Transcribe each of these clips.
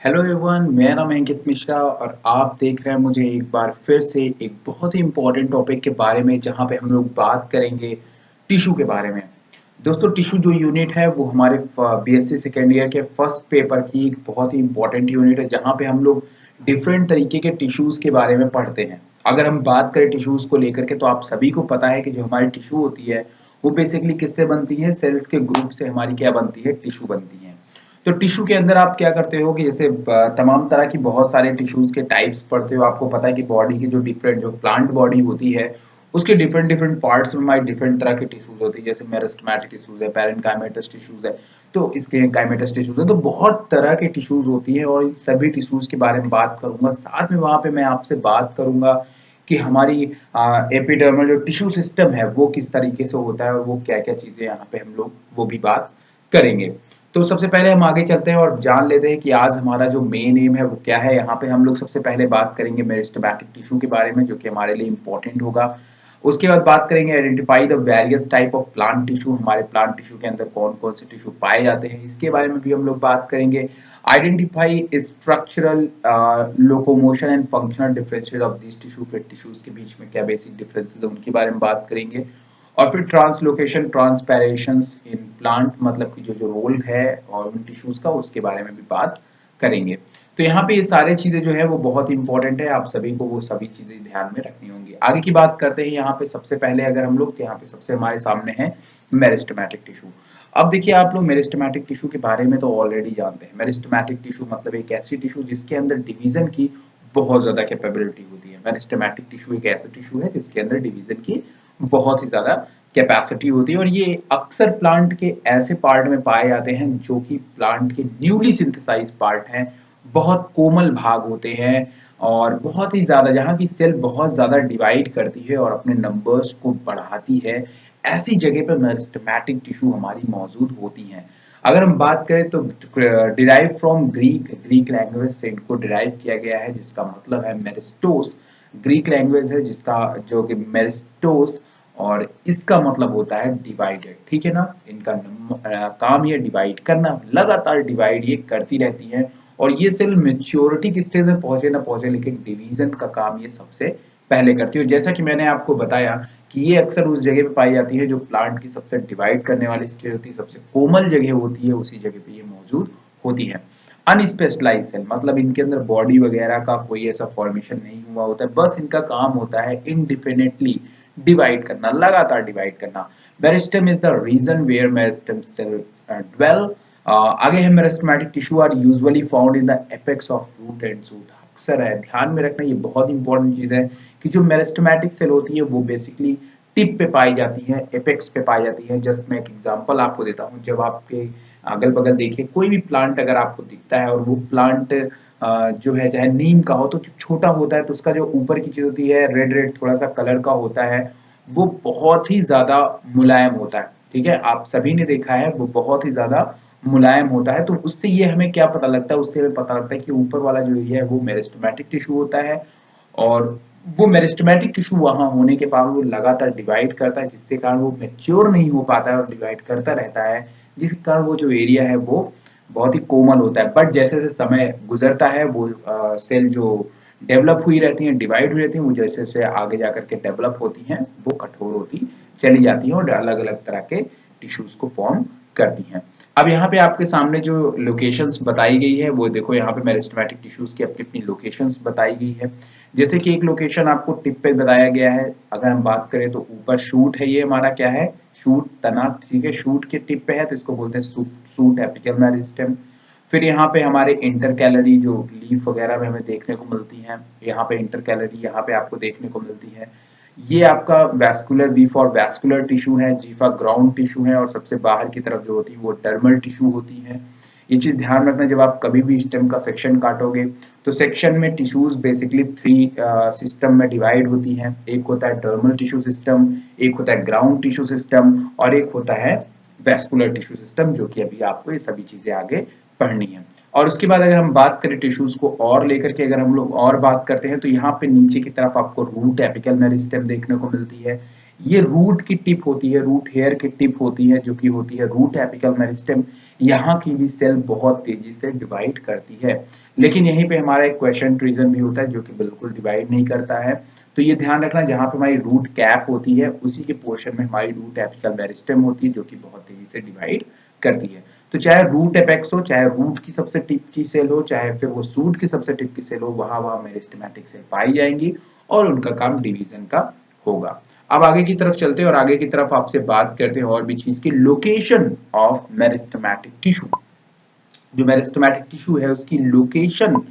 Hello everyone, मेरा नाम है अंकित मिश्रा और आप देख रहे हैं मुझे एक बार फिर से एक बहुत ही इम्पोर्टेंट टॉपिक के बारे में जहां पे हम लोग बात करेंगे टिश्यू के बारे में। दोस्तों, टिश्यू जो यूनिट है वो हमारे बीएससी सेकेंड ईयर के फर्स्ट पेपर की एक बहुत ही इम्पोर्टेंट यूनिट है जहां पे हम लोग डिफरेंट तरीके के टिश्यूज के बारे में पढ़ते हैं। अगर हम बात करें टिश्यूज को लेकर के तो आप सभी को पता है कि जो हमारी टिश्यू होती है वो बेसिकली किससे बनती है, सेल्स के ग्रुप से हमारी क्या बनती है, टिश्यू बनती है। तो टिश्यू के अंदर आप क्या करते हो कि जैसे तमाम तरह की बहुत सारे टिश्यूज के टाइप्स पढ़ते हो। आपको पता है कि बॉडी की जो डिफरेंट जो प्लांट बॉडी होती है उसके डिफरेंट डिफरेंट पार्ट्स में हमारी डिफरेंट तरह के टिश्यूज होती है। जैसे मेरिस्टेमेटिक टिश्यूज है, पैरेन्काइमेटस टिश्यूज है, तो इसके काइमेटस टिश्यूज है। तो बहुत तरह के टिश्यूज होती है और इन सभी टिश्यूज के बारे में बात करूंगा। साथ में वहां पे मैं आपसे बात करूंगा कि हमारी एपिडर्मल जो टिश्यू सिस्टम है वो किस तरीके से होता है और वो क्या क्या चीजें यहाँ पे हम लोग वो भी बात करेंगे। तो सबसे पहले हम आगे चलते हैं और जान लेते हैं कि आज हमारा जो मेन एम है वो क्या है। यहाँ पे हम लोग सबसे पहले बात करेंगे मेरिस्टेमेटिक टिश्यू के बारे में, जो कि हमारे लिए इंपॉर्टेंट होगा। उसके बाद बात करेंगे identify the various type of plant tissue. हमारे प्लांट टिश्यू के अंदर कौन कौन से टिश्यू पाए जाते हैं, इसके बारे में भी हम लोग बात करेंगे। Identify structural locomotion and functional differences of this tissue. फिर टिश्यूज के बीच में क्या बेसिक डिफरेंसेस है उनके बारे में बात करेंगे। और फिर ट्रांसलोकेशन ट्रांसपैरेशंस इन प्लांट, मतलब कि जो जो रोल है और उन टिश्यूज का, उसके बारे में भी बात करेंगे। तो यहाँ पे ये सारी चीजें जो है वो बहुत इंपॉर्टेंट है, आप सभी को वो सभी चीजें ध्यान में रखनी होंगी। आगे की बात करते हैं। यहाँ पे सबसे पहले अगर हम लोग, तो यहाँ पे सबसे हमारे सामने है मेरिस्टेमेटिक टिश्यू। अब देखिए, आप लोग मेरिस्टेमेटिक टिश्यू के बारे में तो ऑलरेडी जानते हैं। मेरिस्टेमेटिक टिश्यू मतलब एक ऐसी टिश्यू जिसके अंदर डिवीजन की बहुत ज्यादा कैपेबिलिटी होती है। मेरिस्टेमेटिक टिश्यू एक ऐसा टिश्यू है जिसके अंदर डिवीजन की बहुत ही ज्यादा कैपेसिटी होती है और ये अक्सर प्लांट के ऐसे पार्ट में पाए जाते हैं जो कि प्लांट के न्यूली सिंथेसाइज पार्ट हैं। बहुत कोमल भाग होते हैं और बहुत ही ज्यादा, जहाँ की सेल बहुत ज्यादा डिवाइड करती है और अपने नंबर्स को बढ़ाती है, ऐसी जगह पर मेरिस्टेमेटिक टिश्यू हमारी मौजूद होती हैं। अगर हम बात करें तो derive from Greek, Greek language से इनको डिराइव किया गया है जिसका मतलब है मेरिस्टोस। ग्रीक लैंग्वेज है जिसका, जो कि मेरिस्टोस, और इसका मतलब होता है डिवाइडेड। ठीक है ना, इनका काम ये डिवाइड करना, लगातार डिवाइड ये करती रहती है। और ये सेल मेच्योरिटी की स्टेज में पहुंचे ना पहुंचे, लेकिन डिवीजन का काम ये सबसे पहले करती है। और जैसा कि मैंने आपको बताया कि ये अक्सर उस जगह पे पाई जाती है जो प्लांट की सबसे डिवाइड करने वाली स्टेज होती है, सबसे कोमल जगह होती है, उसी जगह पे ये मौजूद होती है। अनस्पेशलाइज सेल मतलब इनके अंदर बॉडी वगैरह का कोई ऐसा फॉर्मेशन नहीं हुआ होता है, बस इनका काम होता है इंडिफिनिटली डिवाइड करना, लगातार डिवाइड करना। Meristem is the region where meristem cell dwell। आगे है meristematic tissue are usually found in the apex of root and shoot. अक्सर है, ध्यान में रखना, ये बहुत इंपॉर्टेंट चीज है कि जो मेरिस्टेमेटिक सेल होती है वो बेसिकली टिप पे पाई जाती है, एपेक्स पे पाई जाती है। जस्ट मैं एक एग्जांपल आपको देता हूँ। जब आपके अगल बगल देखिए कोई भी प्लांट अगर आपको दिखता है और वो प्लांट जो है चाहे नीम का हो, तो जो छोटा होता है तो उसका जो ऊपर की चीज होती है रेड रेड थोड़ा सा कलर का होता है, वो बहुत ही ज्यादा मुलायम होता है। ठीक है, आप सभी ने देखा है वो बहुत ही ज्यादा मुलायम होता है। तो उससे ये हमें क्या पता लगता है, उससे हमें पता लगता है कि ऊपर वाला जो एरिया है वो मेरिस्टेमेटिक टिश्यू होता है। और वो मेरिस्टेमेटिक टिश्यू वहां होने के बाद वो लगातार डिवाइड करता है, जिसके कारण वो मेच्योर नहीं हो पाता है और डिवाइड करता रहता है, जिसके कारण वो जो एरिया है वो बहुत ही कोमल होता है। बट जैसे जैसे समय गुजरता है वो सेल जो डेवलप हुई रहती हैं, डिवाइड हुई रहती हैं, वो जैसे जैसे आगे जाकर के डेवलप होती हैं वो कठोर होती चली जाती हैं और अलग अलग तरह के टिश्यूज को फॉर्म करती हैं। अब यहाँ पे आपके सामने जो लोकेशंस बताई गई है वो देखो, यहाँ पे मेरिस्टेमेटिक टिश्यूज की अपनी अपनी लोकेशंस बताई गई है। जैसे कि एक लोकेशन आपको टिप पे बताया गया है। अगर हम बात करें तो ऊपर शूट है, ये हमारा क्या है, शूट तना। ठीक है, शूट के टिप पे है तो इसको बोलते हैं शूट एपिकल मेरिस्टेम। फिर यहाँ पे हमारे इंटर कैलरी जो लीफ वगैरह में हमें देखने को मिलती हैं, यहाँ पे इंटर कैलरी यहाँ पे आपको देखने को मिलती है। ये आपका vascular, V for vascular tissue है, जी फॉर ग्राउंड टिश्यू है, और सबसे बाहर की तरफ जो होती है वो डर्मल टिश्यू होती है। ये चीज ध्यान रखना, जब आप कभी भी स्टेम का सेक्शन काटोगे तो सेक्शन में टिश्यूज बेसिकली थ्री सिस्टम में डिवाइड होती हैं। एक होता है डर्मल टिश्यू सिस्टम, एक होता है ग्राउंड टिश्यू सिस्टम, और एक होता है वैस्कुलर टिश्यू सिस्टम, जो कि अभी आपको ये सभी चीजें आगे पढ़नी है। और उसके बाद अगर हम बात करें टिश्यूज को और लेकर के, अगर हम लोग और बात करते हैं तो यहाँ पे नीचे की तरफ आपको रूट एपिकल मेरिस्टेम देखने को मिलती है। ये रूट की टिप होती है, रूट हेयर की टिप होती है, जो कि होती है रूट एपिकल मेरिस्टेम। यहाँ की भी सेल बहुत तेजी से डिवाइड करती है। लेकिन यहीं पे हमारा एक क्वेश्चन रीजन भी होता है जो कि बिल्कुल डिवाइड नहीं करता है। तो ये ध्यान रखना, जहाँ पे हमारी रूट कैप होती है उसी के पोर्शन में हमारी रूट एपिकल मेरिस्टेम होती है जो कि बहुत तेजी से डिवाइड करती है। तो चाहे रूट एपेक्स हो, चाहे रूट की सबसे टिप की सेल हो, चाहे फिर वो सूट की सबसे टिप की सेल हो, वहां वहां मेरिस्टेमेटिक सेल पाई जाएंगी और उनका काम डिवीजन का होगा। अब आगे की तरफ चलते हैं और आगे की तरफ आपसे बात करते हैं और भी चीज की, लोकेशन ऑफ मेरिस्टेमेटिक टिश्यू। जो मेरिस्टेमेटिक टिश्यू है उसकी लोकेशन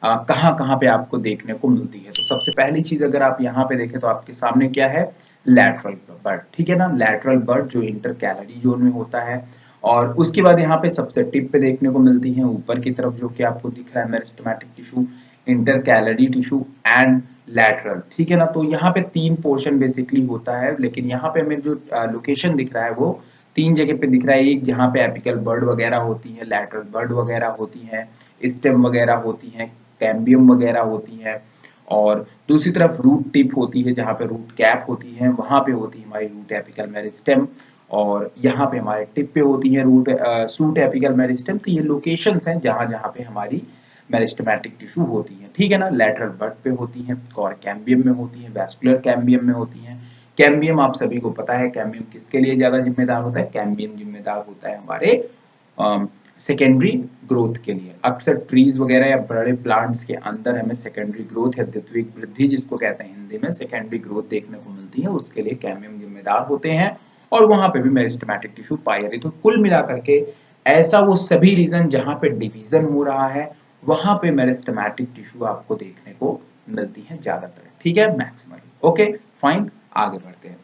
कहाँ कहाँ पे आपको देखने को मिलती है। तो सबसे पहली चीज अगर आप यहाँ पे देखें तो आपके सामने क्या है, लैटरल बर्ड, ठीक है ना, लैटरल बर्ड जो इंटरकैलरी जोन में होता है। और उसके बाद यहाँ पे सबसे टिप पे देखने को मिलती है ऊपर की तरफ जो कि आपको दिख रहा है meristematic tissue, intercalary tissue and lateral, ठीक है ना। तो यहाँ पे तीन पोर्शन बेसिकली होता है, लेकिन यहाँ पे हमें जो लोकेशन दिख रहा है वो तीन जगह पे दिख रहा है। एक जहाँ पे एपिकल बर्ड वगैरह होती है, लैटरल बर्ड वगैरह होती है, स्टेम वगैरह होती है, कैम्बियम वगैरह होती है, और दूसरी तरफ रूट टिप होती है जहाँ पे रूट कैप होती है, वहां पे होती है हमारी रूट एपिकल मेरिस्टेम, और यहाँ पे हमारे टिप पे होती है रूट सूट एपिकल मेरिस्टेम। तो ये लोकेशंस हैं जहाँ जहाँ पे हमारी मेरिस्टेमेटिक टिश्यू होती है, ठीक है ना। लैटरल बर्ड पे होती है, कॉर कैम्बियम में होती है, वैस्कुलर कैम्बियम में होती है। कैम्बियम आप सभी को पता है, कैम्बियम किसके लिए ज्यादा जिम्मेदार होता है, कैम्बियम जिम्मेदार होता है हमारे सेकेंडरी ग्रोथ के लिए। अक्सर ट्रीज वगैरह या बड़े प्लांट्स के अंदर हमें सेकेंडरी ग्रोथ या द्वितीयक वृद्धि जिसको कहते हैं हिंदी में, सेकेंडरी ग्रोथ देखने को मिलती है, उसके लिए कैम्बियम जिम्मेदार होते हैं और वहां पे भी मेरिस्टेमेटिक टिश्यू पाई जाती है। तो कुल मिलाकर के ऐसा वो सभी रीजन जहां पे डिवीजन हो रहा है वहां पे मेरिस्टेमेटिक टिश्यू आपको देखने को मिलती है ज्यादातर, ठीक है, मैक्सिमली। ओके फाइन, आगे बढ़ते हैं।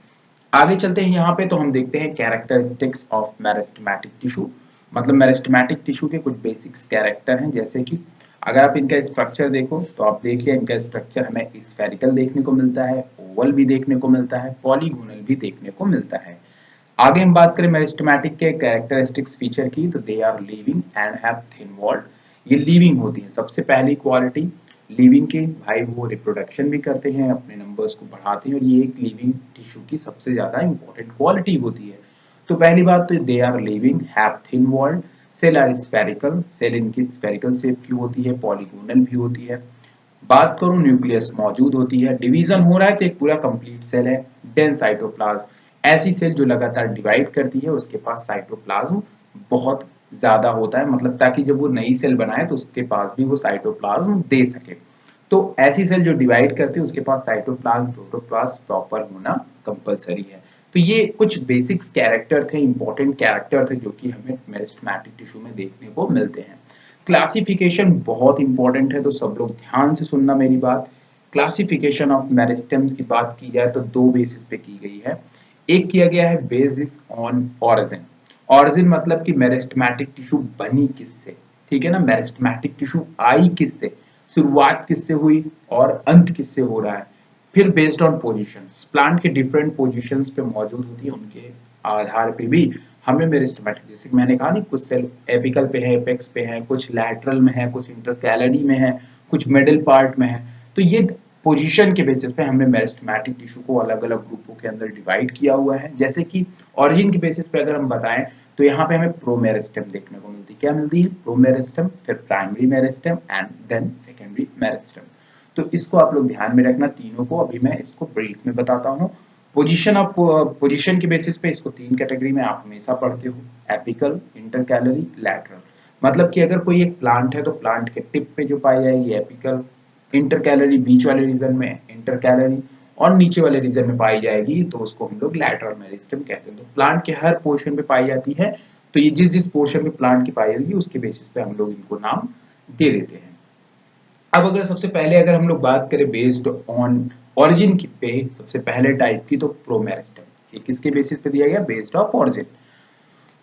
आगे चलते हैं यहाँ पे तो हम देखते हैं कैरेक्टरिस्टिक्स ऑफ मेरिस्टेमेटिक टिश्यू। मतलब मेरिस्टेमेटिक टिश्यू के कुछ बेसिक्स कैरेक्टर हैं, जैसे कि अगर आप इनका स्ट्रक्चर देखो तो आप देखिए इनका स्ट्रक्चर हमें स्फेरिकल देखने को मिलता है, ओवल भी देखने को मिलता है, पॉलीगोनल भी देखने को मिलता है। आगे हम बात करें मेरिस्टेमेटिक के कैरेक्टरिस्टिक्स फीचर की, तो they are living and have thin walled. ये लिविंग होती है, सबसे पहली क्वालिटी लिविंग की, भाई वो रिप्रोडक्शन भी करते हैं, अपने नंबर्स को बढ़ाते हैं, और ये एक लिविंग टिश्यू की सबसे ज्यादा इंपॉर्टेंट क्वालिटी होती है। तो पहली बात तो they are living, have thin walled, cell are spherical, cell इनकी स्फेरिकल शेप की होती है, पॉलीगोनल भी होती है। बात करूं न्यूक्लियस मौजूद होती है, डिवीजन हो रहा है तो एक पूरा कंप्लीट सेल है। डेंस साइटोप्लाज्म, ऐसी सेल जो लगातार डिवाइड करती है उसके पास साइटोप्लाज्म बहुत ज्यादा होता है, मतलब ताकि जब वो नई सेल बनाए तो उसके पास भी वो साइटोप्लाज्म दे सके। तो ऐसी सेल जो डिवाइड करती है उसके पास साइटोप्लाज्म प्रोटोप्लाज्म प्रॉपर होना कंपलसरी है। तो ये कुछ बेसिक्स कैरेक्टर थे, इंपॉर्टेंट कैरेक्टर थे जो कि हमें मेरिस्टेमेटिक टिश्यू में देखने को मिलते हैं। क्लासिफिकेशन बहुत इंपॉर्टेंट है, तो सब लोग ध्यान से सुनना मेरी बात। क्लासिफिकेशन ऑफ मेरिस्टेम्स की बात की जाए तो दो बेसिस पे की गई है। एक किया गया है बेसिस ऑन ऑरिजिन। ऑरिजिन मतलब कि मेरिस्टेमेटिक टिश्यू बनी किससे, ठीक है ना, मेरिस्टेमेटिक टिश्यू आई किससे, शुरुआत किससे हुई और अंत किससे हो रहा है। फिर बेस्ड ऑन पोजीशंस, प्लांट के डिफरेंट पोजीशंस पे मौजूद होती है, उनके आधार पे भी हमें मेरिस्टेमेटिक, जैसे मैंने कहा नहीं, कुछ सेल एपिकल पे है, एपेक्स पे है, कुछ लैटरल में है, कुछ इंटरकैलरी में है, कुछ मिडिल पार्ट में है। तो ये पोजीशन के बेसिस पे हमने मेरिस्टेमेटिक टिश्यू को अलग अलग ग्रुपों के अंदर डिवाइड किया हुआ है। जैसे कि ओरिजिन के बेसिस पे अगर हम बताएं तो यहाँ पे हमें प्रोमेरिस्टेम देखने को मिलती है, क्या मिलती है, प्रोमेरिस्टेम, फिर primary meristem and then secondary meristem. तो इसको आप लोग ध्यान में रखना तीनों को, अभी मैं इसको ब्रीफ में बताता हूँ। पोजीशन के बेसिस पे इसको तीन कैटेगरी में आप हमेशा पढ़ते हो, एपिकल, इंटरकैलरी, लैटरल। मतलब कि अगर कोई एक प्लांट है तो प्लांट के टिप पे जो पाई जाएगी एपिकल, इंटरकैलरी बीच वाले रीजन में इंटरकैलरी, और नीचे वाले रीजन में पाई जाएगी तो उसको हम लोग लैटरल मेरिस्टेम कहते हैं। तो प्लांट के हर पोर्शन पे पाई जाती है, तो ये जिस जिस पोर्शन में प्लांट की पाई जाएगी उसके बेसिस पे हम लोग इनको नाम दे देते हैं। अब अगर सबसे पहले अगर हम लोग बात करें बेस्ड ऑन ओरिजिन की पे, सबसे पहले टाइप की, तो प्रोमेरिस्टेम, ये किसके बेसिस पे दिया गया, बेस्ड ऑफ ओरिजिन।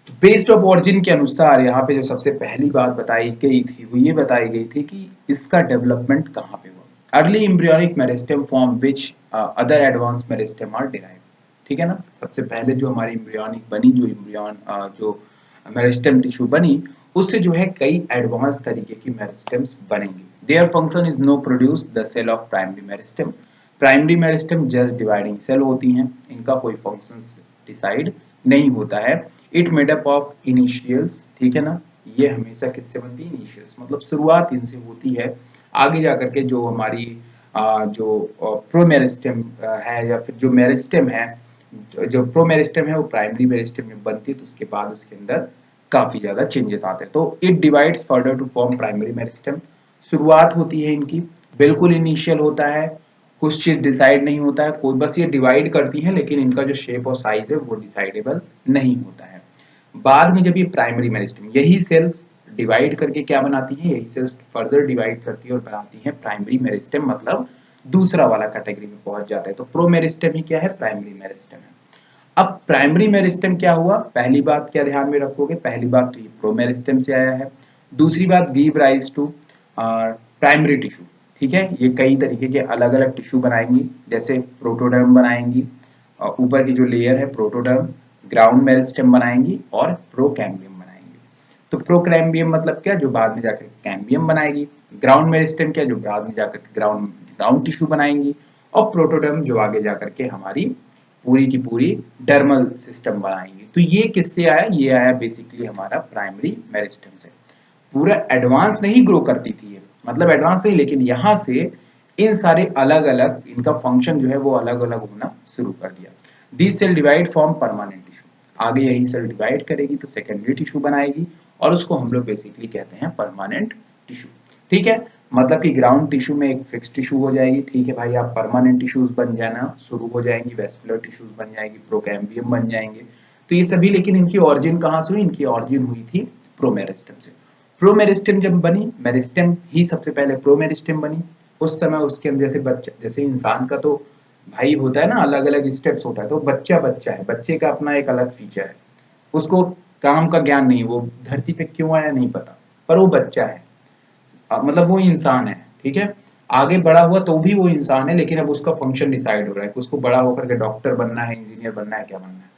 तो बेस्ड ऑफ ओरिजिन के अनुसार यहाँ पे जो सबसे पहली बात बताई गई थी वो ये बताई गई थी कि इसका डेवलपमेंट कहाँ पे हुआ। Early embryonic meristem form which other advance meristem are derived, ठीक है ना। सबसे पहले जो हमारी एम्ब्रियोनिक बनी, जो एम्ब्रियन जो मेरिस्टेम टिश्यू बनी, उससे जो है कई एडवांस तरीके की मेरिस्टेम्स बनेंगी। Their function is no produce the cell of primary meristem. Primary meristem just dividing cell होती हैं, इनका कोई फंक्शन डिसाइड नहीं होता है। It made up of initials, ठीक है ना। ये हमेशा किससे बनती है? इनिशियल्स, मतलब शुरुआत इनसे होती है। आगे जाकर के जो हमारी जो प्रोमेरिस्टेम है या फिर जो मेरिस्टेम है, जो प्रोमेरिस्टेम है वो प्राइमरी मेरिस्टेम में बनती है, तो उसके बाद उसके अंदर काफी ज्यादा चेंजेस आते हैं। तो it divides further to form primary meristem. शुरुआत होती है इनकी, बिल्कुल इनिशियल होता है, कुछ चीज डिसाइड नहीं होता है, कोई बस ये डिवाइड करती है, लेकिन इनका जो शेप और साइज है वो डिसाइडेबल नहीं होता है। बाद में जब ये प्राइमरी मेरिस्टेम, यही सेल्स डिवाइड करके क्या बनाती है? यही सेल्स फर्दर डिवाइड करती है और बनाती है प्राइमरी मेरिस्टेम, मतलब दूसरा वाला कैटेगरी में पहुंच जाता है। तो प्रो मेरिस्टेम ही क्या है? प्राइमरी मेरिस्टेम है। अब प्राइमरी मेरिस्टेम क्या हुआ? पहली बात क्या ध्यान में रखोगे? पहली बात तो ये प्रो मेरिस्टेम से आया है। दूसरी बात, give rise to primary tissue, ठीक है। ये कई तरीके के अलग अलग टिश्यू बनाएंगी, जैसे प्रोटोडर्म बनाएंगी, ऊपर की जो लेयर है प्रोटोडर्म, ग्राउंड मेरिस्टेम बनाएंगी और प्रोकैम्बियम बनाएंगी। तो प्रोकैम्बियम मतलब क्या? जो बाद में जाकर कैम्बियम बनाएगी। ग्राउंड मेरिस्टेम क्या? जो बाद में जाकर ग्राउंड ग्राउंड टिश्यू बनाएंगी। और प्रोटोडर्म जो आगे जाकर के हमारी पूरी की पूरी डर्मल सिस्टम बनाएंगे। तो ये किससे आया? ये आया बेसिकली हमारा प्राइमरी मेरिस्टेम से। पूरा एडवांस नहीं ग्रो करती थी ये, मतलब एडवांस नहीं, लेकिन यहाँ से इन सारे अलग अलग इनका फंक्शन जो है वो अलग अलग होना शुरू कर दिया। This cell divide form permanent tissue, आगे यही सेल डिवाइड करेगी तो सेकेंडरी टिश्यू बनाएगी, और उसको हम लोग बेसिकली कहते हैं परमानेंट टिश्यू, ठीक है। मतलब कि ग्राउंड टिश्यू में एक फिक्स टिश्यू हो जाएगी, ठीक है भाई, आप परमानेंट टिश्यूज बन जाना शुरू हो जाएंगी, वेस्कुलर टिश्यूज बन जाएंगी, प्रोकैम्बियम बन जाएंगे। तो ये सभी, लेकिन इनकी ऑरिजिन कहाँ से हुई? इनकी ऑरिजिन हुई थी प्रोमेरिस्टेम से। प्रोमेरिस्टेम जब बनी, मेरिस्टेम ही सबसे पहले प्रोमेरिस्टेम बनी। उस समय उसके अंदर जैसे बच्चा, जैसे इंसान का तो भाई होता है ना, अलग अलग स्टेप्स होता है, तो बच्चा बच्चा है, बच्चे का अपना एक अलग फीचर है, उसको काम का ज्ञान नहीं, वो धरती पे क्यों आया नहीं पता, पर वो बच्चा है, मतलब वो इंसान है, ठीक है। आगे बड़ा हुआ तो भी वो इंसान है, लेकिन अब उसका फंक्शन डिसाइड हो रहा है कि उसको बड़ा होकर के डॉक्टर बनना है, इंजीनियर बनना है, क्या बनना है।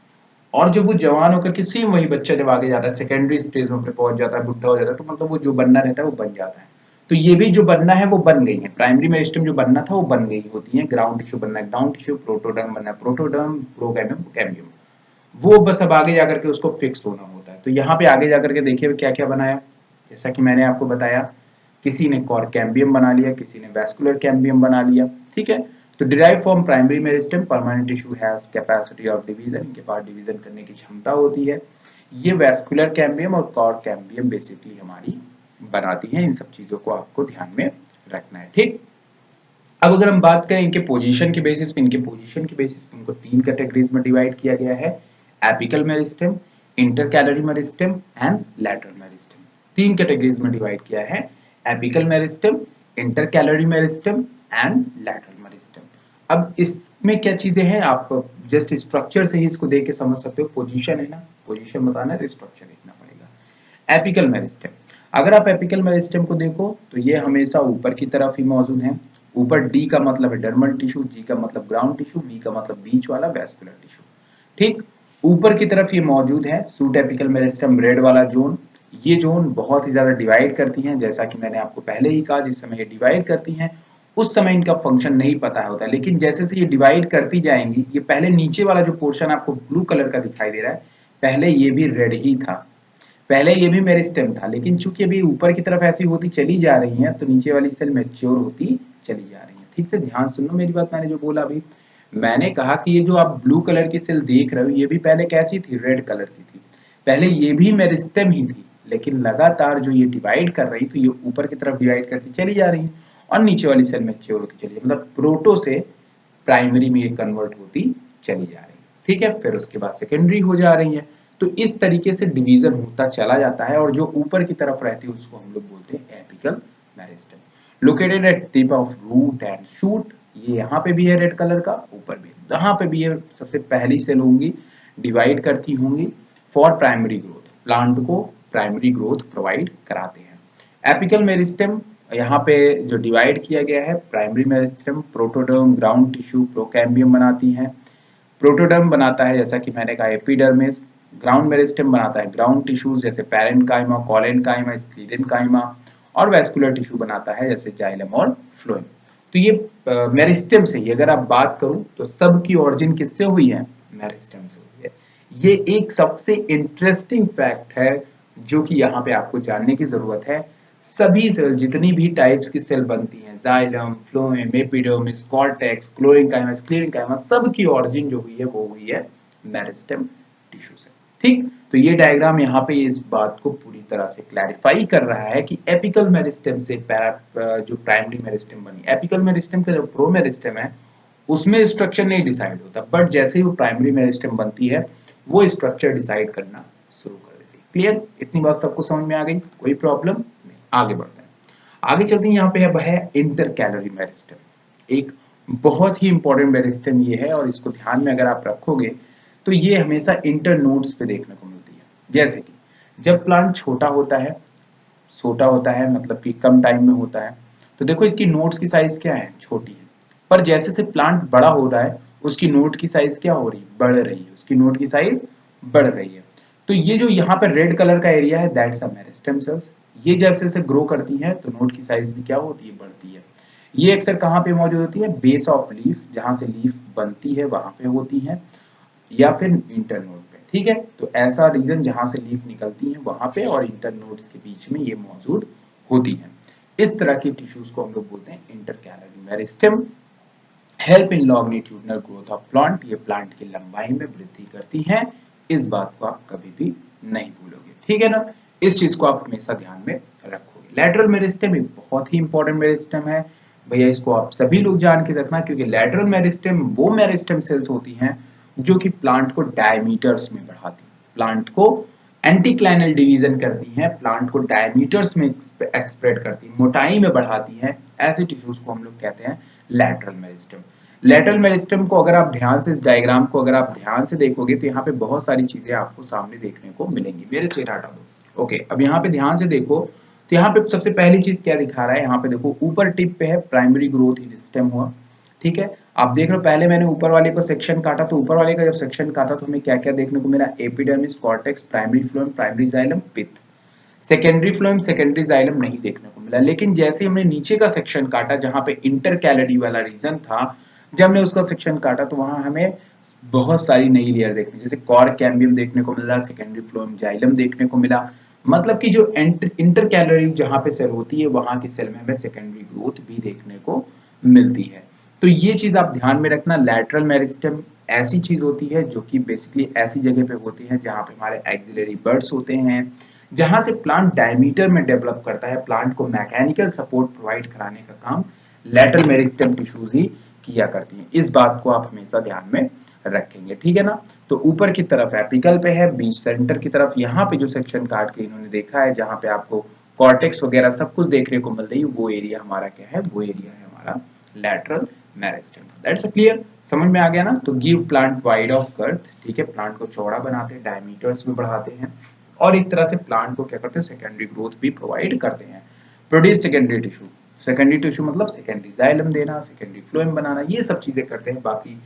और जब वो जवान होकर के सेम वही बच्चा जब आगे जाता है, सेकेंडरी स्टेज में पहुंच जाता है, बुढ़ा हो जाता है, तो मतलब वो जो बनना रहता है वो बन जाता है। तो ये भी जो बनना है वो बन गई है, प्राइमरी मेरिस्टेम जो बनना था वो बन गई होती है। ग्राउंड टिश्यू बनना है ग्राउंड टिश्यू, प्रोटोडर्म बनना है प्रोटोडर्म, प्रोकैम्बियम कैम्बियम, वो बस अब आगे जाकर के उसको फिक्स होना होता है। तो यहाँ पे आगे जाकर के देखिए क्या क्या बनाया, जैसा कि मैंने आपको बताया, किसी ने कॉर कैम्बियम बना लिया, किसी ने वैस्कुलर कैम्बियम बना लिया, ठीक है। तो derive from primary meristem, permanent tissue has capacity of division, इनके पास डिवीजन करने की क्षमता होती है। ये वैस्कुलर कैम्बियम और कॉर कैम्बियम बेसिकली हमारी बनाती हैं। इन सब चीजों को आपको ध्यान में रखना है, ठीक। अब अगर हम बात करें इनके पोजीशन के बेसिस पे, इनके पोजीशन के बेसिस पे इनको तीन कैटेगरीज में डिवाइड किया गया है, apical meristem, intercalary meristem and lateral meristem. तीन कैटेगरीज में डिवाइड किया है, apical meristem, intercalary meristem and lateral meristem. अब इसमें क्या चीजें हैं, आप जस्ट स्ट्रक्चर से ही इसको देख के समझ सकते हो। पोजीशन है ना, पोजीशन बताना है तो स्ट्रक्चर देखना पड़ेगा। एपिकल मेरिस्टेम, अगर आप एपिकल मेरिस्टेम को देखो तो ये हमेशा ऊपर की तरफ ही मौजूद है। ऊपर डी का मतलब है डर्मल टिश्यू, जी का मतलब ग्राउंड टिश्यू, बी का मतलब बीच वाला वैस्कुलर टिश्यू, ठीक। ऊपर की तरफ ये मौजूद है सूट एपिकल मेरिस्टेम, रेड वाला जोन। ये जोन बहुत ही ज्यादा डिवाइड करती हैं, जैसा कि मैंने आपको पहले ही कहा, जिस समय ये डिवाइड करती हैं उस समय इनका फंक्शन नहीं पता होता, लेकिन जैसे से ये डिवाइड करती जाएंगी, ये पहले नीचे वाला जो पोर्शन आपको ब्लू कलर का दिखाई दे रहा है, पहले ये भी रेड ही था, पहले ये भी मेरिस्टेम था, लेकिन चूंकि अभी ऊपर की तरफ ऐसी होती चली जा रही है, तो नीचे वाली सेल मैच्योर होती चली जा रही है। ठीक से ध्यान सुनो मेरी बात, मैंने जो बोला अभी, मैंने कहा कि ये जो आप ब्लू कलर की सेल देख रहे हो, ये भी पहले कैसी थी? रेड कलर की थी। पहले ये भी मेरिस्टेम ही थी, लेकिन लगातार जो ये डिवाइड कर रही, तो ये ऊपर की तरफ डिवाइड करती चली जा रही है और नीचे वाली सेल मैच्योर होती चली, मतलब प्रोटो से प्राइमरी में ये कन्वर्ट होती चली जा रही है, ठीक है। फिर उसके बाद सेकेंडरी हो जा रही है। तो इस तरीके से डिवीजन होता चला जाता है, और जो ऊपर की तरफ रहती है उसको हम लोग बोलते हैं apical meristem. Located at tip of root and shoot, ये यहाँ पे भी है रेड कलर का, ऊपर भी, यहाँ पे भी ये सबसे पहली सेल होंगी, डिवाइड करती होंगी फॉर प्राइमरी ग्रोथ, प्लांट को प्राइमरी ग्रोथ प्रोवाइड कराते हैं। एपिकल मेरिस्टेम यहाँ पे जो डिवाइड किया गया है, primary meristem protoderm, ground tissue, procambium बनाती है। प्रोटोडर्म बनाता है जैसा कि मैंने कहा एपिडर्मिस, ग्राउंड मेरिस्टेम बनाता है ग्राउंड टिश्यूज जैसे पैरेन्काइमा, कोलेनकाइमा, स्क्लेरेन्काइमा, और वैस्कुलर टिश्यू बनाता है जैसे जाइलम और फ्लोएम। तो ये मेरिस्टेम से ही अगर आप बात करूं तो सबकी ऑरिजिन किससे हुई है? मेरिस्टेम से हुई है। ये एक सबसे इंटरेस्टिंग फैक्ट है जो कि यहाँ पे आपको जानने की जरूरत है। सभी सेल, जितनी भी टाइप्स की सेल बनती हैं, xylem, phloem, epidermis, cortex, chlorenchyma, sclerenchyma, सब की ऑरिजिन जो हुई है वो हुई है मेरिस्टेम टिश्यू से। ठीक, तो ये डायग्राम यहाँ पे इस बात को पूरी तरह से क्लैरिफाई कर रहा है कि एपिकल मेरिस्टेम से जो प्राइमरी मेरिस्टेम बनी, एपिकल मेरिस्टेम का जो प्रो मेरिस्टेम है उसमें स्ट्रक्चर नहीं डिसाइड होता, बट जैसे ही वो प्राइमरी मेरिस्टेम बनती है वो स्ट्रक्चर डिसाइड करना शुरू कर देती है। क्लियर, इतनी बात सबको समझ में आ गई, कोई प्रॉब्लम नहीं। आगे बढ़ते हैं, आगे चलते हैं। यहाँ पे अब है इंटर कैलोरी मेरिस्टेम। एक बहुत ही इंपॉर्टेंट मेरिस्टेम ये है, और इसको ध्यान में अगर आप रखोगे तो ये हमेशा इंटर नोड्स पे देखने को मिलती है। जैसे कि जब प्लांट छोटा होता है मतलब कि कम टाइम में होता है, तो देखो इसकी नोड्स की साइज क्या है, छोटी है। पर जैसे से प्लांट बड़ा हो रहा है उसकी नोड की साइज क्या हो रही है, बढ़ रही है, उसकी नोड की साइज बढ़ रही है। तो ये जो यहाँ पर रेड कलर का एरिया है, दैट्स अ मेरिस्टेम सेल्स। ये जैसे से ग्रो करती है तो नोड की साइज भी क्या होती है, बढ़ती है। ये अक्सर कहाँ पे मौजूद होती है, बेस ऑफ लीफ, जहां से लीफ बनती है वहां पे होती है, या फिर इंटरनोड पे। ठीक है, तो ऐसा रीजन जहां से लीफ निकलती है वहां पे और इंटरनोड्स के बीच में ये मौजूद होती है। इस तरह की टिश्यूज को हम लोग बोलते हैं intercalary meristem. Help in longitudinal growth of plant, ये प्लांट की लंबाई में वृद्धि करती हैं। इस बात को आप कभी भी नहीं भूलोगे, ठीक है ना। इस चीज को आप हमेशा ध्यान में रखोगे। लैटरल मेरिस्टेम एक बहुत ही इंपॉर्टेंट मेरिस्टेम है भैया, इसको आप सभी लोग जान के रखना, क्योंकि लैटरल मेरिस्टेम वो मेरिस्टेम सेल्स होती हैं जो कि प्लांट को डायमीटर्स में बढ़ाती हैं, प्लांट को एंटीक्लाइनल डिवीजन करती हैं, प्लांट को डायमीटर्स में एक्सप्रेड करती हैं, मोटाई में बढ़ाती हैं। ऐसे टिश्यूज को हम लोग कहते हैं लैटरल मेरिस्टेम। लैटरल मेरिस्टेम को अगर आप ध्यान से, इस डायग्राम को अगर आप ध्यान से देखोगे तो यहाँ पे बहुत सारी चीजें आपको सामने देखने को मिलेंगी। मेरे चेहरा हटा दो। ओके, अब यहाँ पे ध्यान से देखो तो यहाँ पे सबसे पहली चीज क्या दिखा रहा है, यहाँ पे देखो ऊपर टिप पे है प्राइमरी ग्रोथ इन स्टेम हुआ। ठीक है, आप देख रहे हो पहले मैंने ऊपर वाले को सेक्शन काटा, तो ऊपर वाले का जब सेक्शन काटा तो हमें क्या क्या देखने को मिला, epidermis, cortex, primary phloem, primary xylem, pith. Secondary phloem, secondary xylem नहीं देखने को मिला। लेकिन जैसे हमने नीचे का सेक्शन काटा जहां पे इंटर कैलोरी वाला रीजन था, जब हमने उसका सेक्शन काटा तो वहां हमें बहुत सारी नई लेयर देखने, जैसे कॉर कैम्बियम देखने को मिला, सेकेंडरी फ्लोएम जाइलम देखने को मिला। मतलब कि जो इंटर कैलोरी जहां पे सेल होती है वहां की सेल में हमें सेकेंडरी ग्रोथ भी देखने को मिलती है। तो ये चीज आप ध्यान में रखना। लैटरल मेरिस्टेम ऐसी चीज होती है जो कि बेसिकली ऐसी जगह पे होती है जहां पे हमारे एक्सिलरी बर्ड्स होते हैं, जहां से प्लांट डायमीटर में डेवलप करता है, प्लांट को मैकेनिकल सपोर्ट प्रोवाइड कराने का काम लैटरल मेरिस्टेम टिश्यूज ही किया करती हैं। इस बात को आप हमेशा ध्यान में रखेंगे, ठीक है ना। तो ऊपर की तरफ एपिकल पे है, बीच सेंटर की तरफ यहाँ पे जो सेक्शन काट के इन्होंने देखा है जहां पे आपको कॉर्टेक्स वगैरह सब कुछ देखने को मिल रही है, वो एरिया हमारा क्या है, वो एरिया है हमारा लैटरल मेरिस्टेम। दैट्स क्लियर, समझ में आ गया ना। तो give plant wide of girth, ठीक है, प्लांट को चौड़ा बनाते हैं, डायमीटर्स में बढ़ाते हैं, और एक तरह से प्लांट को क्या करते हैं, सेकेंडरी ग्रोथ भी प्रोवाइड करते हैं। Produce secondary tissue, secondary tissue मतलब सेकेंडरी जाइलम देना, सेकेंडरी फ्लोएम बनाना, ये सब चीजें करते हैं। बाकी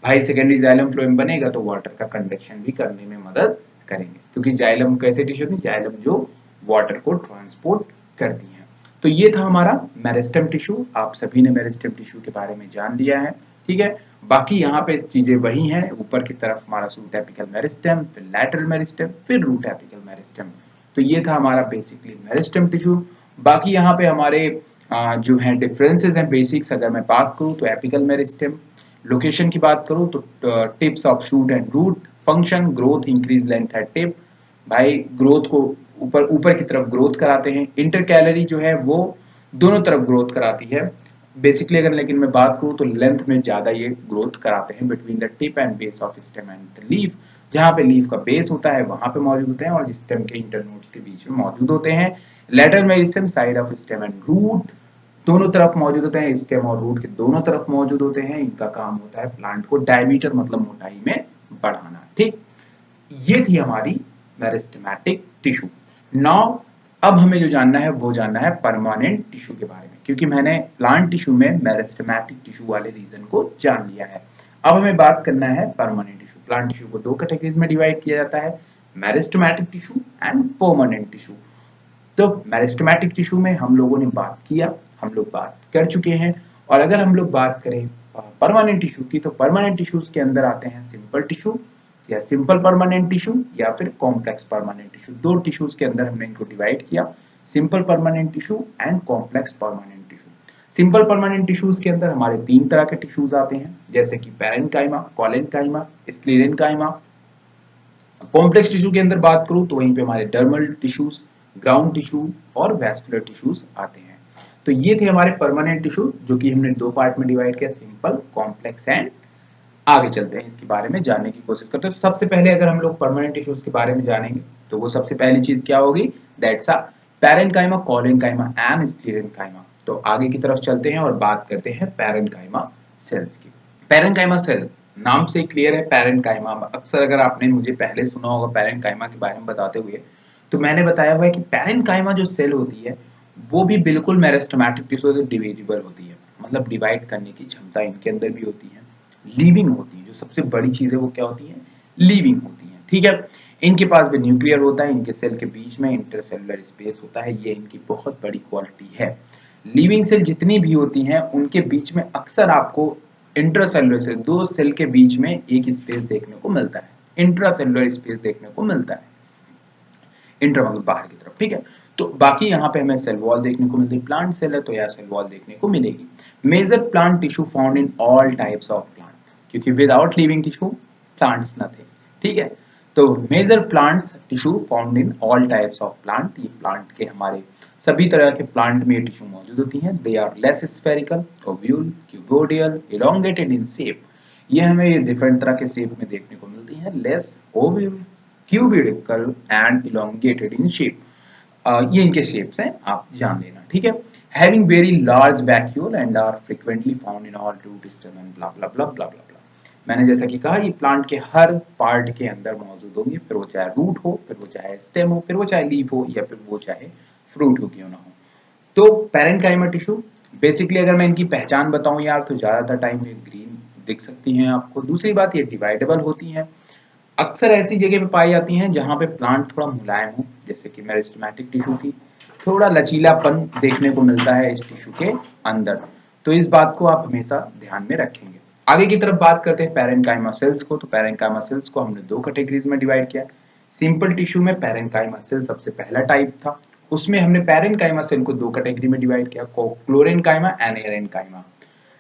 भाई सेकेंडरी जाइलम फ्लोएम बनेगा तो वाटर का कंडक्शन भी करने में मदद करेंगे, क्योंकि जाइलम कैसे टिश्यू थी, जाइलम जो वाटर को ट्रांसपोर्ट करती है। तो ये था हमारा मेरिस्टेम टिश्यू। आप सभी ने मेरिस्टेम टिश्यू के बारे में जान लिया है, ठीक है। बाकी यहाँ पे चीजें वही हैं, ऊपर की तरफ हमारा सूट एपिकल मेरिस्टेम, फिर लैटरल मेरिस्टेम, फिर रूट एपिकल मेरिस्टेम। तो ये था हमारा बेसिकली मेरिस्टेम टिश्यू। बाकी यहाँ पे हमारे जो है डिफरेंसेस हैं बेसिक्स, अगर मैं बात करूँ तो एपिकल मेरिस्टेम, लोकेशन की बात करूँ तो tips of shoot and root, function growth, increase length at tip, भाई ग्रोथ को ऊपर ऊपर की तरफ ग्रोथ कराते हैं। इंटर कैलोरी जो है वो दोनों तरफ ग्रोथ कराती है बेसिकली। अगर लेकिन मैं बात करूँ तो लेंथ में ज्यादा ये ग्रोथ कराते हैं between the tip and base of stem and the leaf, जहाँ पे लीफ का बेस होता है वहां पे मौजूद होते हैं और स्टेम के इंटरनोड्स के बीच में मौजूद होते हैं। Lateral meristem side of stem and root, दोनों तरफ मौजूद होते हैं, स्टेम और रूट के दोनों तरफ मौजूद होते हैं। इनका काम होता है प्लांट को डायमीटर मतलब मोटाई में बढ़ाना, ठीक। ये थी हमारी मेरिस्टेमेटिक टिश्यू। नाउ अब हमें जो जानना है वो जानना है परमानेंट टिश्यू के बारे में, क्योंकि मैंने प्लांट टिश्यू में मेरिस्टेमेटिक टिश्यू वाले रीजन को जान लिया है। अब हमें बात करना है परमानेंट टिश्यू। प्लांट टिश्यू को दो कैटेगरीज में डिवाइड किया जाता है, meristematic tissue and permanent tissue. तो मेरिस्टेमेटिक टिश्यू में हम लोगों ने बात किया, हम लोग बात कर चुके हैं। और अगर हम लोग बात करें परमानेंट टिश्यू की, तो परमानेंट टिश्यूज के अंदर आते हैं सिंपल टिश्यू, या सिंपल परमानेंट टिश्यू या फिर कॉम्प्लेक्स परमानेंट टिश्यू। दो टिश्यूज के अंदर हमने इनको डिवाइड किया, simple permanent tissue and complex permanent tissue. Simple permanent tissues के अंदर हमारे तीन तरह के टिश्यूज आते हैं, जैसे कि parenchyma, collenchyma, sclerenchyma. Complex tissue के अंदर बात करूं तो वहीं पे हमारे डर्मल टिश्यूज, ग्राउंड टिश्यू और वैस्कुलर टिश्यूज आते हैं। तो ये थे हमारे परमानेंट टिश्यू जो कि हमने दो पार्ट में डिवाइड किया, सिंपल, कॉम्प्लेक्स एंड। आगे चलते हैं, इसके बारे में जानने की कोशिश करते हैं। तो सबसे पहले अगर हम लोग परमानेंट टिश्यूज के बारे में जानेंगे तो वो सबसे पहली चीज क्या होगी, that's a parenchyma, collenchyma and sclerenchyma. तो आगे की तरफ चलते हैं और बात करते हैं पैरेन्काइमा सेल्स की। पैरेन्काइमा सेल नाम से क्लियर है, पैरेन्काइमा। अक्सर अगर आपने मुझे पहले सुना होगा पैरेन्काइमा के बारे में बताते हुए, तो मैंने बताया हुआ है कि पैरेन्काइमा जो सेल होती है वो भी बिल्कुल मेरिस्टेमेटिक टिश्यू से डिविजिबल होती है, मतलब डिवाइड करने की क्षमता इनके अंदर भी होती है, लिविंग होती है। जो सबसे बड़ी चीज है वो क्या होती है, लिविंग होती है। ठीक है, इनके पास भी न्यूक्लियर होता है, इनके सेल के बीच में इंटरसेलुलर स्पेस होता है, ये इनकी बहुत बड़ी क्वालिटी है। लिविंग सेल जितनी भी होती हैं उनके बीच में अक्सर आपको इंट्रासेलुलर से दो सेल के बीच में एक स्पेस देखने को मिलता है, इंट्रासेलुलर स्पेस देखने को मिलता है, इंटर मतलब बाहर की तरफ। ठीक है, तो बाकी यहाँ पे हमें सेल वॉल देखने को मिलती है, प्लांट सेल है तो यह सेल वॉल देखने को मिलेगी। Major plant tissue found in all types of plant, क्योंकि without living tissue plants nothing. ठीक है, तो major plants tissue found in all types of plant, ये प्लांट के हमारे सभी तरह के प्लांट में ये टिश्यू मौजूद होती हैं। They are less spherical, ovule, cuboidal, elongated in shape. ये हमें ये डिफरेंट तरह के शेप में देखने को मिलती हैं, less, oval, cuboidal and elongated in shape. ये इनके शेप्स हैं, आप जान लेना। ठीक है, having very large vacuole and are frequently found in all root stem and blah blah blah blah blah. मैंने जैसा कि कहा ये प्लांट के हर पार्ट के अंदर मौजूद होंगे, फिर वो चाहे रूट हो, फिर वो चाहे स्टेम हो, फिर वो चाहे लीफ हो, या फिर वो चाहे फ्रूट हो, क्यों ना हो। तो पैरेन्काइमा टिश्यू बेसिकली अगर मैं इनकी पहचान बताऊं यार, तो ज्यादातर टाइम ये ग्रीन दिख सकती हैं आपको। दूसरी बात, ये डिवाइडेबल होती हैं, अक्सर ऐसी जगह पे पाई जाती हैं जहां पे प्लांट थोड़ा मुलायम हो, जैसे कि मेरिस्टेमेटिक टिश्यू थी, थोड़ा लचीलापन देखने को मिलता है इस टिश्यू के अंदर। तो इस बात को आप हमेशा ध्यान में रखेंगे। आगे की तरफ बात करते हैं पैरेन्काइमा सेल्स को। तो पैरेन्काइमा सेल्स को हमने दो कैटेगरीज में डिवाइड किया। सिंपल टिश्यू में पैरेन्काइमा सेल सबसे पहला टाइप था, उसमें हमने पैरेन्काइमा सेल को दो कैटेगरी में डिवाइड किया, क्लोरेन्काइमा एंड एरेन्काइमा।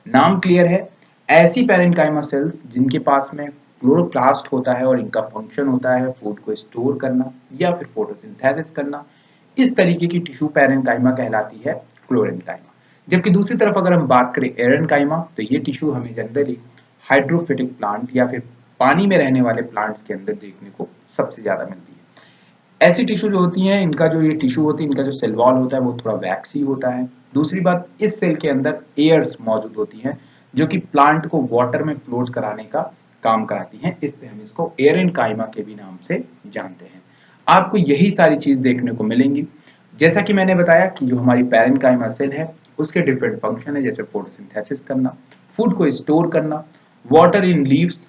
नाम क्लियर है, ऐसी पैरेन्काइमा सेल्स जिनके पास में क्लोरोप्लास्ट होता है और इनका फंक्शन होता है फूड को स्टोर करना या फिर फोटोसिंथेसिस करना, इस तरीके की टिश्यू पैरेन्काइमा कहलाती है क्लोरेन्काइमा। जबकि दूसरी तरफ अगर हम बात करें एरेन्काइमा, तो ये टिश्यू हमें जनरली हाइड्रोफिटिक प्लांट या फिर पानी में रहने वाले प्लांट्स के अंदर देखने को सबसे ज्यादा मिलती है। ऐसी टिश्यू जो होती हैं, इनका जो ये टिश्यू होती है, इनका जो सेल वॉल होता है वो थोड़ा वैक्सी होता है। दूसरी बात, इस सेल के अंदर एयर्स मौजूद होती हैं जो कि प्लांट को वाटर में फ्लोट कराने का काम कराती हैं, इसलिए हम इसको एरेन्काइमा के भी नाम से जानते हैं। आपको यही सारी चीज देखने को मिलेंगी। जैसा कि मैंने बताया कि जो हमारी पैरेन्काइमा सेल है उसके डिफरेंट फंक्शन है, जैसे फोटोसिंथेसिस करना, फूड को स्टोर करना, वाटर इन लीव्स,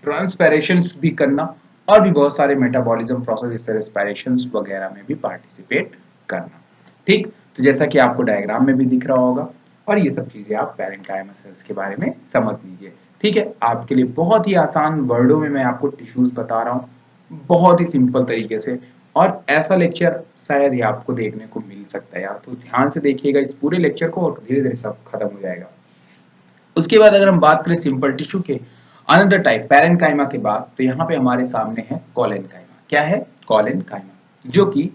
ट्रांसपैरेशन भी करना, और भी बहुत सारे मेटाबॉलिज्म प्रोसेस जैसे रेस्पिरेशन वगैरह में भी पार्टिसिपेट करना। ठीक, तो जैसा कि आपको डायग्राम में भी दिख रहा होगा, और ये सब चीजें आप पैरेन्काइमा सेल्स के बारे में समझ लीजिए। ठीक है, आपके लिए बहुत ही आसान वर्डों में मैं आपको टिश्यूज बता रहा हूँ, बहुत ही सिंपल तरीके से, और ऐसा लेक्चर शायद ही आपको देखने को मिल सकता है यार। तो ध्यान से देखिएगा इस पूरे लेक्चर को, और धीरे धीरे सब खत्म हो जाएगा। उसके बाद अगर हम बात करें सिंपल टिश्यू के अनदर टाइप पैरेन्काइमा के बाद, तो यहाँ पे हमारे सामने है कोलेन्काइमा। क्या है, कोलेन्काइमा, जो कि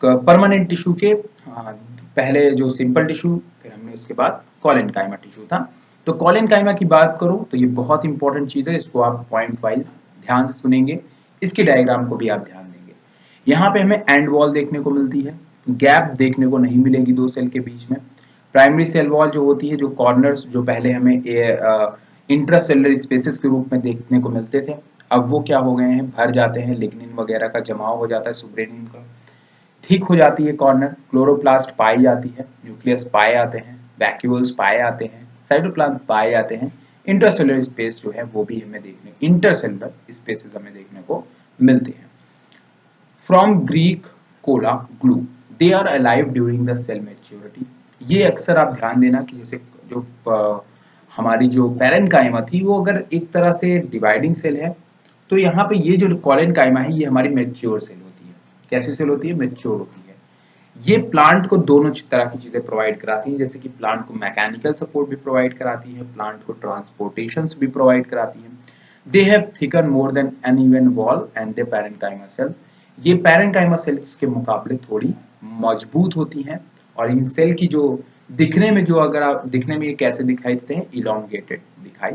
परमानेंट टिश्यू के पहले जो सिंपल टिश्यू, फिर हमने उसके बाद कोलेन्काइमा टिश्यू था। तो कोलेन्काइमा की बात करूं तो ये बहुत इंपॉर्टेंट चीज है, इसको आप पॉइंट वाइज ध्यान से सुनेंगे, इसके डायग्राम को भी आप ध्यान देंगे। यहाँ पे हमें एंड वॉल देखने को मिलती है, गैप देखने को नहीं मिलेगी दो सेल के बीच में। प्राइमरी सेल वॉल जो होती है, जो कॉर्नर्स जो पहले हमें इंट्रासेलुलर स्पेसेस के रूप में देखने को मिलते थे, अब वो क्या हो गए हैं, भर जाते हैं, लिग्निन वगैरह का जमाव हो जाता है, सुब्रेनिन का, थिक हो जाती है कॉर्नर, क्लोरोप्लास्ट पाई जाती है, न्यूक्लियस पाए आते हैं, वैक्यूल्स पाए आते हैं, साइटोप्लाज्म पाए जाते हैं, इंटरसेलुलर स्पेस जो है वो भी हमें देखने, इंटरसेलुलर स्पेसेस हमें देखने को मिलते हैं। From Greek kolla, glue, they are alive during the cell maturity. ये अक्सर आप ध्यान देना कि जैसे जो हमारी जो पैरेन्काइमा थी वो अगर एक तरह से डिवाइडिंग सेल है, तो यहाँ पे ये जो कोलेनकाइमा है ये हमारी मैच्योर सेल होती है। कैसी सेल होती है? मैच्योर होती है। ये प्लांट को दोनों तरह की चीजें प्रोवाइड कराती हैं, जैसे कि प्लांट को मैकेनिकल सपोर्ट भी प्रोवाइड कराती है, प्लांट को ट्रांसपोर्टेशन भी प्रोवाइड कराती है। They have thicker more than uneven wall and the parenchyma cell. ये पैरेन्काइमा सेल्स के मुकाबले थोड़ी मजबूत होती हैं और इन सेल की जो दिखने में, जो अगर आप दिखने में ये कैसे दिखाई देते हैं, इलोंगेटेड दिखाई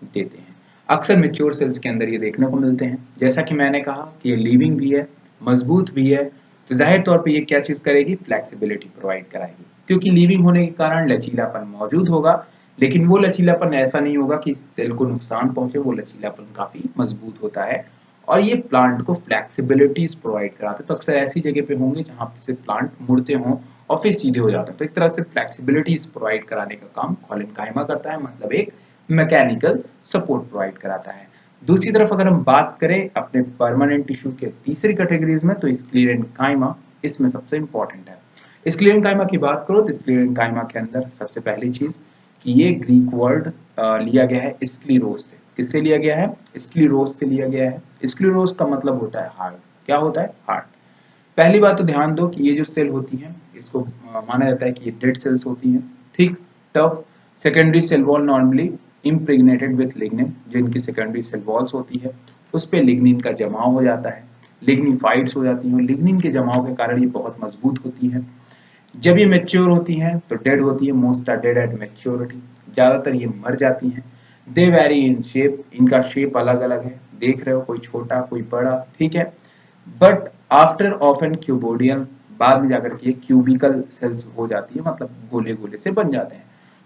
देते हैं। अक्सर मेच्योर सेल्स के अंदर ये देखने को मिलते हैं। जैसा कि मैंने कहा कि ये लिविंग भी है, मजबूत भी है, तो जाहिर तौर पे ये क्या चीज करेगी? फ्लेक्सिबिलिटी प्रोवाइड कराएगी, क्योंकि लिविंग होने के कारण लचीलापन मौजूद होगा, लेकिन वो लचीलापन ऐसा नहीं होगा कि सेल को नुकसान पहुंचे। वो लचीलापन काफी मजबूत होता है और ये प्लांट को फ्लेक्सिबिलिटीज प्रोवाइड कराते हैं। तो अक्सर ऐसी जगह पे होंगे जहां से प्लांट मुड़ते हों और फिर सीधे हो जाते हैं। तो एक तरह से फ्लेक्सिबिलिटीज प्रोवाइड कराने का काम कोलेनकाइमा करता है, मतलब एक मैकेनिकल सपोर्ट प्रोवाइड कराता है। दूसरी तरफ अगर हम बात करें अपने परमानेंट टिश्यू के तीसरी कैटेगरीज में, तो स्क्लेरेनकाइमा इसमें सबसे इंपॉर्टेंट है। स्क्लेरेनकाइमा की बात करो तो स्क्लेरेनकाइमा के अंदर सबसे पहली चीज कि ये ग्रीक वर्ड लिया गया है स्क्लीरोस से। किससे लिया गया है? स्क्लीरोस से लिया गया है। स्क्लीरोस का मतलब होता है हार्ट। क्या होता है? हार्ट। पहली बात तो ध्यान दो कि ये जो सेल होती है इसको माना जाता है कि ये डेड सेल्स होती हैं, ठीक। तब secondary cell wall normally impregnated with lignin, जो इनकी सेकेंडरी सेल वॉल्स होती है उस पे लिग्निन का जमाव हो जाता है, लिग्निफाइड्स हो जाती हैं। लिग्निन के जमाव के कारण ये बहुत मजबूत होती है। जब ये मेच्योर होती हैं तो डेड होती है, most are dead at maturity, ज्यादातर ये मर जाती हैं। दे वेरी इन शेप, इनका शेप अलग अलग है, देख रहे हो, कोई छोटा कोई बड़ा, ठीक है। बट आफ्टर ऑफन क्यूबोडियल, बाद में जाकर के क्यूबिकल सेल्स हो जाती है, मतलब गोले गोले से बन जाते हैं।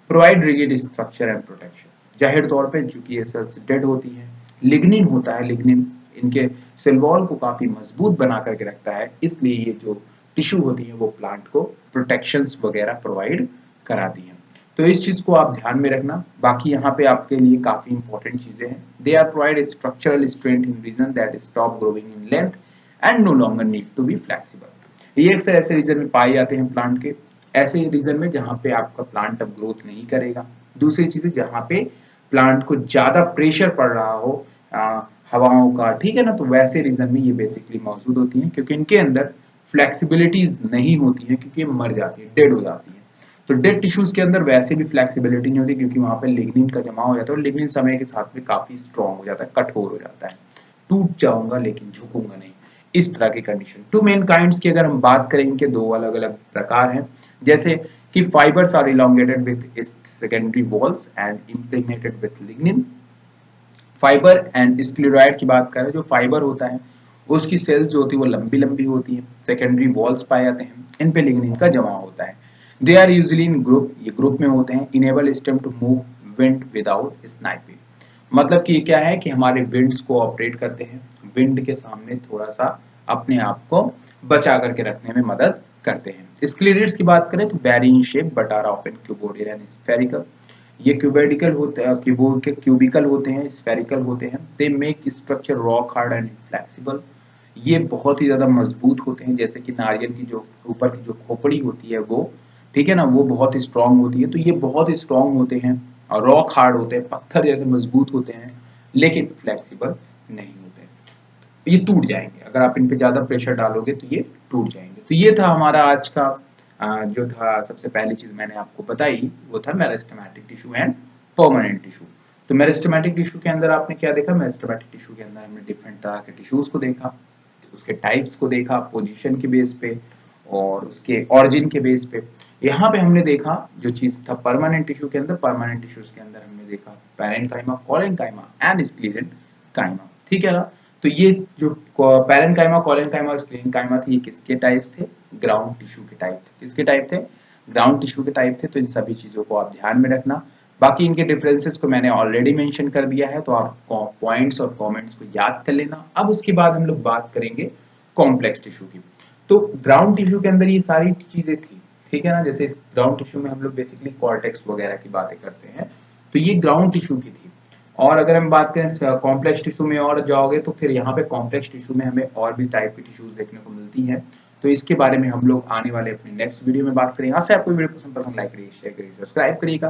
Provide rigid structure and protection, जाहिर तौर पे चूंकि ये सेल्स डेड होती है, लिग्निन होता है, लिग्निन इनके सेल वॉल को काफी मजबूत बना करके रखता है, इसलिए ये जो टिश्यू होती है वो प्लांट को प्रोटेक्शंस वगैरह प्रोवाइड कराती हैं। तो इस चीज को आप ध्यान में रखना। बाकी यहाँ पे आपके लिए काफी इंपॉर्टेंट चीजें हैं। They are provide structural strength in region that stop growing in length and no longer need to be flexible. ये अक्सर ऐसे रीजन में पाए जाते हैं प्लांट के, ऐसे रीजन में जहां पे आपका प्लांट अब ग्रोथ नहीं करेगा। दूसरी चीज है जहां पे प्लांट को ज्यादा प्रेशर पड़ रहा हो हवाओं का, ठीक है ना, तो वैसे रीजन में ये बेसिकली मौजूद होती हैं, क्योंकि इनके अंदर फ्लेक्सिबिलिटीज नहीं होती है, क्योंकि ये मर जाती है, डेड हो जाती है। तो डेड टिश्यूज के अंदर वैसे भी फ्लेक्सिबिलिटी नहीं होती, क्योंकि वहां पे लिग्निन का जमा हो जाता है और लिग्निन समय के साथ में काफी स्ट्रॉन्ग हो जाता है, कठोर हो जाता है। टूट जाऊंगा लेकिन झुकूंगा नहीं, इस तरह की कंडीशन। टू मेन काइंड्स की अगर हम बात करें कि दो अलग अलग प्रकार हैं, जैसे कि fibres are elongated with secondary walls and impregnated with lignin. Fibre and sclereid की बात करें, जो फाइबर होता है उसकी सेल्स जो होती है वो लंबी लंबी होती है, सेकेंडरी वॉल्स पाए जाते हैं, इन पे लिग्निन का जमा होता है। They are usually in group, ये ग्रुप में होते हैं। Enable stem to move wind without snapping, मतलब कि ये क्या है कि हमारे विंड्स को ऑपरेट करते हैं, विंड के सामने थोड़ा सा अपने आप को बचा करके रखने में मदद करते हैं। स्क्लेरिड्स की बात करें तो vary in shape but are often cuboidal and spherical. ये क्यूबेडिकल होते हैं, क्यूबिकल होते हैं, स्फेरिकल होते हैं। They make structure rock hard and flexible. ये बहुत ही ज्यादा मजबूत होते हैं, जैसे कि नारियल की जो ऊपर की जो खोपड़ी होती है वो, ठीक है ना, वो बहुत ही स्ट्रांग होती है। तो ये बहुत ही स्ट्रांग होते हैं और रॉक हार्ड होते हैं, पत्थर जैसे मजबूत होते हैं, लेकिन फ्लेक्सिबल नहीं होते। ये टूट जाएंगे, अगर आप इन पे ज्यादा प्रेशर डालोगे तो ये टूट जाएंगे। तो ये था हमारा आज का जो था, सबसे पहली चीज मैंने आपको बताई वो था meristematic tissue and permanent tissue. तो मेरिस्टेमेटिक टिश्यू के अंदर आपने क्या देखा? मेरिस्टेमेटिक टिश्यू के अंदर हमने डिफरेंट तरह के टिश्यूज को देखा, उसके टाइप्स को देखा, पोजीशन के बेस पे और उसके ऑरिजिन के बेस पे। यहाँ पे हमने देखा जो चीज था परमानेंट टिश्यू के अंदर, परमानेंट टिश्यूज के अंदर हमने देखा पैरेन्काइमा, कोलेनकाइमा एंड स्क्लेरेनकाइमा, ठीक है ना। तो ये जो पैरेन्काइमा, कोलेनकाइमा और स्क्लेरेनकाइमा थी, ये किसके टाइप्स थे? ग्राउंड टिश्यू के टाइप थे। किसके टाइप थे? ग्राउंड टिश्यू के टाइप थे। तो इन सभी चीजों को आप ध्यान में रखना। बाकी इनके डिफरेंसेस को मैंने ऑलरेडी मेंशन कर दिया है, तो आप पॉइंट्स और कमेंट्स को याद कर लेना। अब उसके बाद हम लोग बात करेंगे कॉम्प्लेक्स टिश्यू की। तो ग्राउंड टिश्यू के अंदर ये सारी चीजें थी, ठीक है ना। जैसे इस ग्राउंड टिश्यू में हम लोग बेसिकली कॉर्टेक्स वगैरह की बातें करते हैं, तो ये ग्राउंड टिश्यू की थी। और अगर हम बात करें कॉम्प्लेक्स टिश्यू में और जाओगे तो फिर यहाँ पे कॉम्प्लेक्स टिश्यू में हमें और भी टाइप की टिश्यूज देखने को मिलती हैं। तो इसके बारे में हम लोग आने वाले अपने नेक्स्ट वीडियो में बात करेंगे। हाँ से आपको वीडियो पसंद लाइक करिए, शेयर करिए, सब्सक्राइब करिएगा।